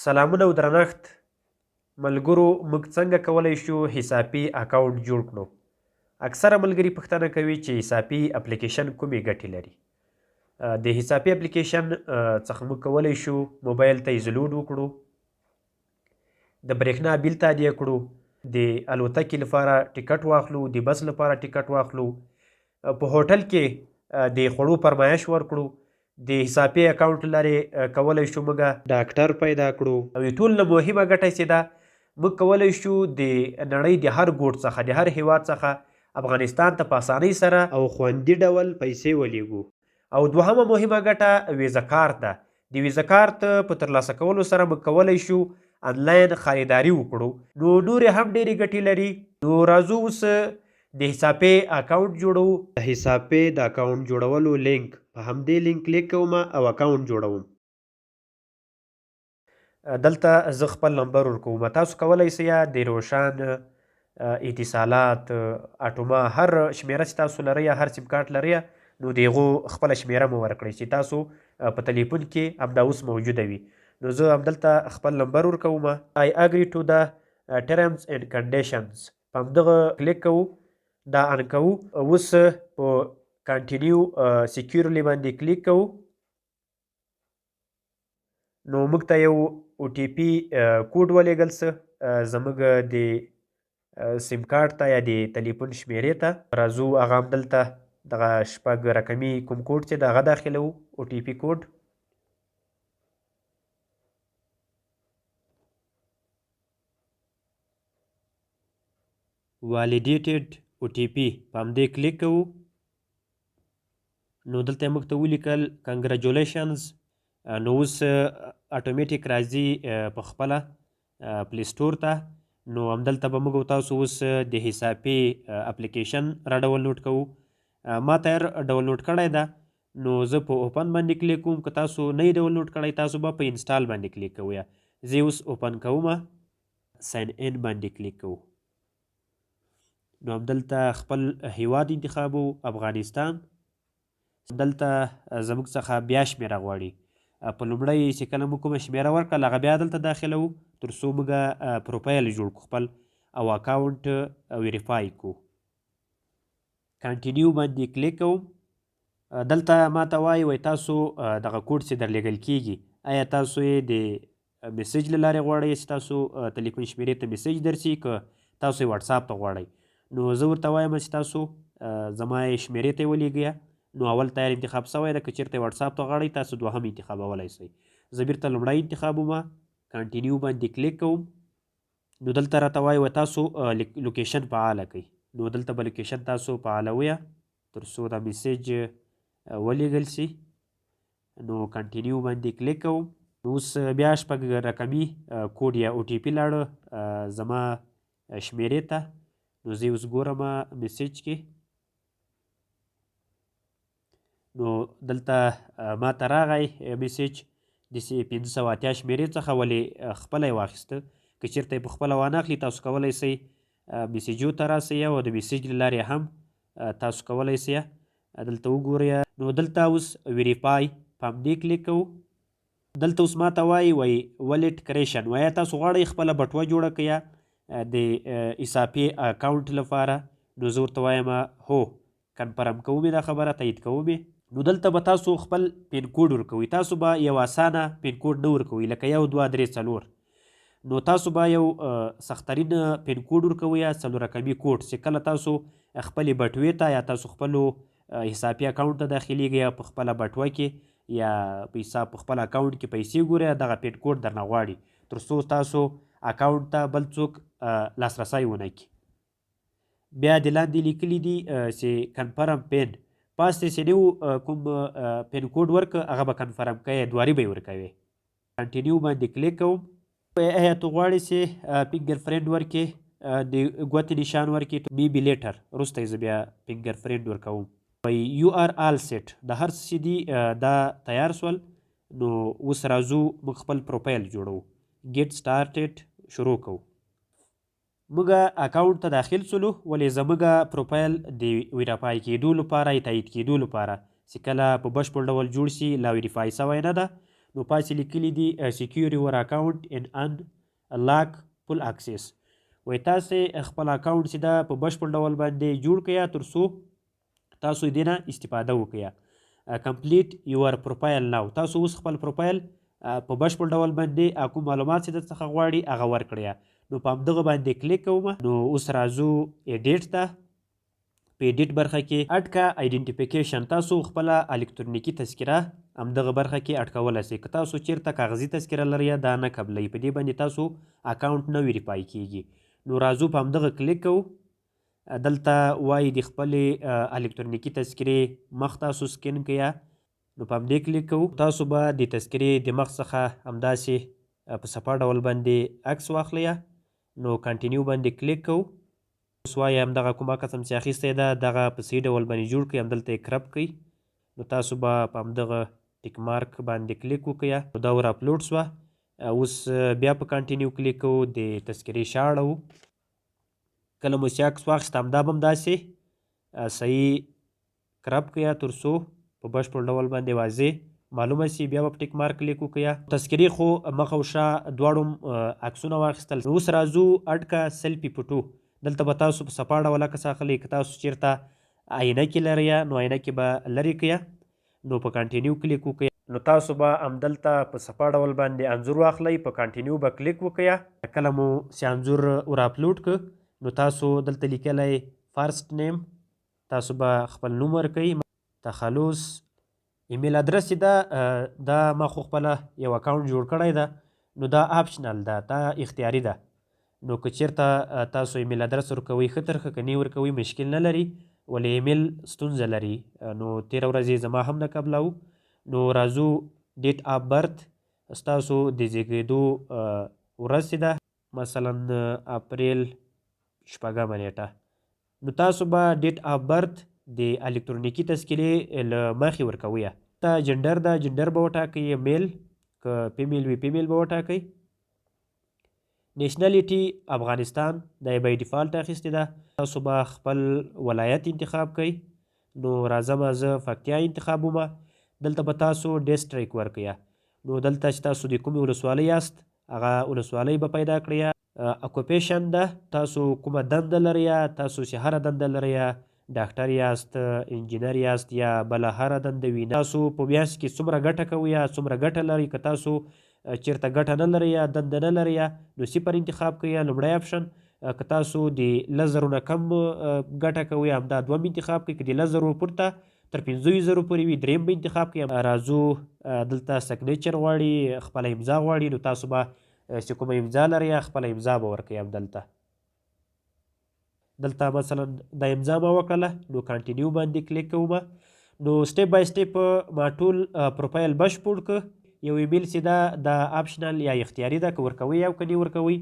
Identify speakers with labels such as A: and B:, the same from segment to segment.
A: سلامونه او درنښت ملګرو، موږ څنګه کولی شو حسابي اکاونټ جوړ کړو؟ اکثره ملګري پوښتنه کوي چې حسابي اپلیکیشن کومې ګټې لري. د حسابي اپلیکیشن څخه موږ کولی شو موبایل ته یې زلوډ وکړو، د برېښنا بیل تادیه کړو، د الوتکې لپاره ټیکټ واخلو، د بس لپاره ټیکټ واخلو، په هوټل کې د خوړو فرمایش ورکړو. د حسابي اکاونټ لارې کولی شو موږ ډاکټر پیدا کړو. او یې ټول نه مهمه ګټه چې ده، موږ کولی شو د نړۍ د هر ګوټ څخه، د هر هیواد څخه افغانستان ته په اسانۍ سره او خوندي ډول پیسې ولیږو. او دوهمه مهمه ګټه ویزه کارت ده. د ویزه کارت په ترلاسه کولو سره موږ کولی شو آنلاین خریداري وکړو. نو نورې هم ډېرې ګټې لري. نو راځو اوس د حسابي اکاونټ جوړو. د حسابي د اکاونټ جوړولو لینک، په همدې لینک کلیک کوم او اکاونټ جوړوم. دلته زه خپل نمبر ورکوم. تاسو کولی سئ د روشن، اتصالات، اټوما، هر شمیره چې تاسو لرئ، هر سیم کارت لرئ، نو د هغو خپله شمیره مو ورکړئ چې تاسو په تلیفون کې همدا اوس موجوده وي. نو زه همدلته خپل نمبر ورکوم. I agree to the terms and conditions. په همدغه کلیک کوو، دا ان کوو. اوس په کانټینیو سیکیورلی باندې کلیک کوو. نو موږ ته یو او ټي پي کوډ ولیږل څه زموږ د سیم کارت ته یا د تلیفون شمیرې ته. راځو هغه همدلته دغه شپږ رقمي کوم کوډ چې د هغه داخلوو، او ټي پي کوډ. والیډیټډ او ټي پي، په همدې کلیک کوو. نو دلته موږ ته ولیکل کنګراجولیشنز. نو اوس اټومیټیک راځي په خپله پلی سټور ته. نو همدلته به موږ تاسو اوس د حسابي اپلیکیشن را ډاونلوډ کوو. ما ته یې ډاونلوډ کړی ده، نو زه په اوپن باندې کلیک کوم. که تاسو نه یې ډاونلوډ کړی، تاسو به په انسټال باندې کلیک کوئ. زه اوس اوپن کوم، ساین ان باندې کلیک کوو. نو همدلته خپل هیواد انتخابو، افغانستان. دلته زموږ څخه بیا شمیره غواړي. په لومړی چې کله موږ کومه شمیره ورکړل، هغه بیا دلته داخلوو تر څو موږ پروفایل جوړ کړو خپل، او اکاونټ ویریفای کړو. کانټینیو باندې کلیک کوم. دلته ماته وایي تاسو دغه کوډ چې درلیږل کیږي، آیا تاسو یې د میسیج له لارې غواړئ چې تاسو تلیفون شمیرې ته میسیج درسي، که تاسو یې وټساپ ته غواړئ؟ نو زه ورته وایم چې تاسو زما یې شمیرې ته یې ولیږئ. نو اول تیار انتخاب سوی ده. که چېرته یې وټساپ ته غواړئ، تاسو دوهم انتخابولی شئ. زه بیرته لومړی انتخابوم، کانټینیو باندې کلیک کوم. نو دلته راته وایي تاسو لوکیشن فعاله کړئ. نو دلته به لوکیشن تاسو فعالوئ تر څو دا میسیج ولیږل شي. نو کانټینیو باندې کلیک کوم. نو اوس بیا شپږ رقمي کوډ یا او ټي پي لاړه زما شمیرې ته. نو زه اوس ګورم میسیج کې. نو دلته ما ته راغی میسیج د 580 شمیرې څخه، ولې خپله یې واخیسته. که چېرته یې په خپله وانخلي، تاسو کولی سئ میسیجو ته راسئ، او د میسیج له لارې هم تاسو کولی سئ دلته وګورئ. نو دلته اوس ویریفای، په همدې کلیک کوو. دلته اوس ما ته وایي ولیټ کریشن، وایي تاسو غواړئ خپله بټوه جوړه کړئ د حسابي اکاونټ لپاره. نو زه ورته وایم هو، کنفرم کوو مې دا خبره، تایید کوو مې. نو دلته به تاسو خپل پین کوډ ورکوئ. تاسو به یو اسانه پین کوډ نه ورکوئ، لکه 1 2 3 4. نو تاسو به یو سخترین پین کوډ ورکوئ، یا 4 رقمي کوډ، چې کله تاسو خپلې بټوې ته یا تاسو خپلو حسابي اکاونټ ته داخلیږئ، یا په خپله بټوه کې یا په خپل اکاونټ کې پیسې ګورئ، دغه پین کوډ درنه غواړي تر څو تاسو اکاونټ ته بل څوک لاسرسی ونه کړي. بیا د لاندې لیکلي دي چې کنفرم پین، پاسته چې نو کوم پین کوډ ورکه، هغه به کنفرم کوئ، دواري به یې ورکوئ. کانټینیو باندې کلیک کوم. آیا ته غواړې چې فنګر فرینډ ورکړې، د ګوتې نشان ورکړې؟ میبي لیټر، وروسته یې زه بیا فنګر فرینډ ورکوم. یو آر آل سیټ، د هر څه چې دي دا تیار سول. نو اوس راځو موږ خپل پروفایل جوړو. ګیټ سټارټډ شروع کوو. موږ اکاونټ ته داخل سولو، ولې زموږ پروفایل د ویریفای کېدو لپاره، تایید کېدو لپاره، چې کله په بشپړ ډول جوړ شي، لا ویریفای سوی نه ده. نو پاسې لیکلي دي سیکیور یور اکاونټ ان ان لاک فل اکسس. وایي تاسې خپل اکاونټ چې دا په بشپړ ډول باندې جوړ کړئ تر څو تاسو دې نه استفاده وکړئ. کمپلیټ یور پروفایل ناو. تاسو اوس خپل پروفایل په بشپړ ډول باندې کوم معلومات چې در څخه غواړي هغه ورکړئ. نو په همدغه باندې کلیک کوم. نو اوس راځو ایډیټ ته. په ایډیټ برخه کې اډ کا آیډنټیفیکیشن. تاسو خپله الکترونیکي تذکره همدغه برخه کې اډ کولی شئ. که تاسو چیرته کاغذي تذکره لرئ دا نه قبلوي. په دې باندې تاسو اکاونټ نه ویریفای کیږي. نو راځو په همدغه کلیک کوو. دلته وایي د خپلې الکترونیکي تذکرې مخ تاسو سکین کړئ. نو په همدې کلیک کوو. تاسو به د تذکرې د مخ څخه همداسې په صفا ډول باندې عکس واخلئ. نو کنټینیو باندې کلیک کوو. اوس وایي همدغه کوم عکس هم چې اخیستی ده دغه په صحیح ډول باندې جوړ کړئ. همدلته یې کرپ کړئ. نو تاسو به په همدغه ټیک مارک باندې کلیک وکړئ. نو دا ور اپلوډ سوه. اوس بیا په کنټینیو کلیک کوو. د تذکرې شا اړوو. کله مو چې عکس واخیست همدا به هم داسې صحیح کرپ کړئ تر څو په بشپړ ډول باندې واضح معلومه شي. بیا به په ټیک مارک کلیک وکړئ. تذکرې خو مخ او شا دواړو عکسونه واخیستل. اوس راځو اډ کا سیلفي فوټو. دلته به تاسو په صفا ډول عکس اخلئ. که تاسو چیرته عینکې لرئ نو عینکې به لرې کړئ. نو په کنټینیو کلیک وکړئ. نو تاسو به همدلته په صفا ډول باندې انځور واخلئ. په کنټینیو به کلیک وکړئ. کله مو چې انځور ور اپلوډ کړ نو تاسو دلته لیکلی فرست نیم. تاسو به خپل نوم ورکوئ. تخلص ایمیل ادرس چې دا ما خو خپله یو اکاونټ جوړ کړی ده. نو دا آپشنل ده. دا اختیاري ده. نو که چیرته تاسو ایمیل ادرس ورکوئ ښه تر ښه، که نه ورکوئ مشکل نه لري. ولې ایمیل ستونزه لري. نو تېره ورځ یې زما هم نه قبلوو. نو راځو ډیټ آف برت. ستاسو د زیږېدو ورځ چې ده مثلا اپریل 6 نیټه. نو تاسو به ډیټ آف برت د الکترونیکي تذکرې له مخې ورکوئ. ته جنډر ده جنډر به وټاکئ. میل که فیمیل وي فیمیل به وټاکئ. نیشنلیټي افغانستان دا یې بای ډیفالټ اخیستې ده. تاسو به خپل ولایت انتخاب کړئ. نو راځم زه پکتیا انتخابومه. دلته به تاسو ډسټریک ورکړئ. نو دلته چې تاسو د کومې ولسوالۍ یاست هغه ولسوالۍ به پیدا کړئ. اکوپیشن ده تاسو کومه دنده لرئ. تاسو چې هره دنده لرئ ډاکټر یاست، انجینر یاست یا بله هره دنده وي. تاسو په میاشت کې څومره ګټه کوئ څومره ګټه لرئ. که تاسو چیرته ګټه نه لرئ دنده نه لرئ نو صفر انتخاب کړئ. لومړی آپشن. که تاسو د 10,000 نه کم ګټه کوئ همدا دوم انتخاب کړئ. که د 10,000 پورته تر 50,000 پورې وي دریم به انتخاب کړئ. راځو دلته سګنیچر غواړي، خپله امضا غواړي. نو تاسو به چې کومه امضا لرئ خپله امضا به ورکړئ. همدلته مثلا دا امضا ما وکړله. نو کنټینیو باندې کلیک کوم. نو سټیپ بای سټیپ ما ټول پروفایل بشپړ کړ. یو ایمیل چې دا آپشنل یا اختیاري ده، که ورکوئ او که نه ورکوئ.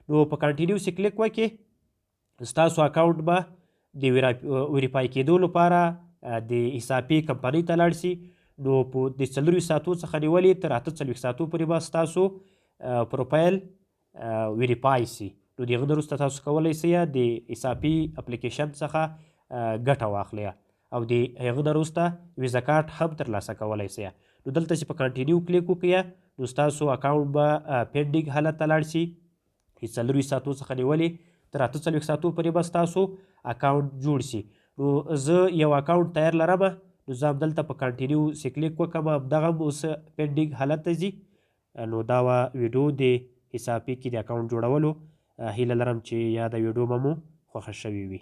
A: نو په کنټینیو چې کلیک وکړئ ستاسو اکاونټ به د ویریفای کېدو لپاره د حسابي کمپنۍ ته لاړ شي. نو په د 24 ساعتو څخه نیولې تر 48 ساعتو پورې به ستاسو پروفایل ویریفای شي. نو د هغه نه وروسته تاسو کولی شئ د حسابي اپلیکیشن څخه ګټه واخلئ او د هغه نه وروسته ویزا کارت هم ترلاسه کولی شئ. نو دلته چې په کنټینیو کلیک وکړئ نو ستاسو اکاونټ به پینډینګ حالت ته لاړ شي. 40 ساعتو څخه نیولې تر 48 ساعتو پورې به ستاسو اکاونټ جوړ شي. نو زه یو اکاونټ تیار لرم. نو زه همدلته په کنټینیو چې کلیک وکړم همدغه هم اوس پینډینګ حالت ته ځي. نو دا وه ویډیو د حسابي کې د اکاونټ جوړولو. هیله لرم چې یا د ویډیو به مو خوښه شوې وي.